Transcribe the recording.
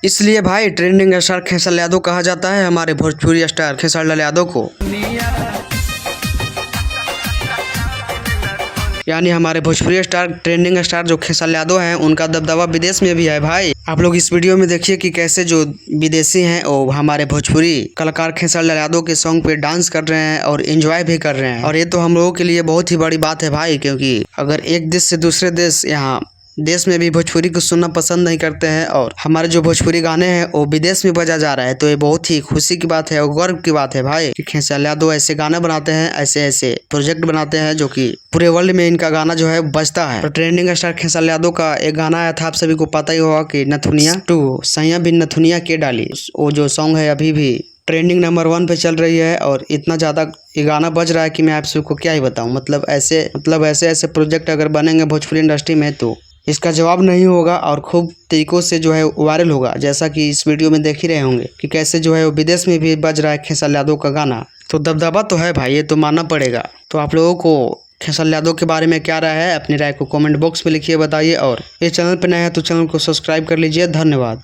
इसलिए भाई trending star Khesari Yadav कहा जाता है हमारे भोजपुरी स्टार खेसारी लाल यादव को। यानी हमारे भोजपुरी स्टार ट्रेंडिंग स्टार जो खेसारी यादव हैं उनका दबदबा विदेश में भी है भाई। आप लोग इस वीडियो में देखिए कि कैसे जो विदेशी हैं वो हमारे भोजपुरी कलाकार खेसारी लाल यादव के सॉन्ग पे डांस कर रहे हैं और एंजॉय भी कर रहे हैं। और ये तो हम लोगों के लिए बहुत ही बड़ी बात है भाई, क्योंकि अगर एक देश से दूसरे देश यहाँ देश में भी भोजपुरी को सुनना पसंद नहीं करते हैं और हमारे जो भोजपुरी गाने हैं वो विदेश में बजा जा रहा है, तो ये बहुत ही खुशी की बात है और गर्व की बात है भाई कि खेसारी यादव ऐसे गाने बनाते हैं, ऐसे ऐसे प्रोजेक्ट बनाते हैं जो कि पूरे वर्ल्ड में इनका गाना जो है बजता है। तो ट्रेंडिंग स्टार खेसारी यादव का एक गाना आया था, आप सभी को पता ही होगा कि नथुनिया 2 सैया बिन नथुनिया के डाली, वो जो सॉन्ग है अभी भी ट्रेंडिंग नंबर 1 पे चल रही है और इतना ज़्यादा ये गाना बज रहा है कि मैं आप सबको क्या ही बताऊं। मतलब ऐसे प्रोजेक्ट अगर बनेंगे भोजपुरी इंडस्ट्री में तो इसका जवाब नहीं होगा और खूब तरीकों से जो है वायरल होगा, जैसा कि इस वीडियो में देख ही रहे होंगे कि कैसे जो है वो विदेश में भी बज रहा है खेसारी यादव का गाना। तो दबदबा तो है भाई, ये तो मानना पड़ेगा। तो आप लोगों को खेसारी यादव के बारे में क्या राय है, अपनी राय को कमेंट बॉक्स में लिखिए, बताइए। और ये चैनल पर नया है तो चैनल को सब्सक्राइब कर लीजिए। धन्यवाद।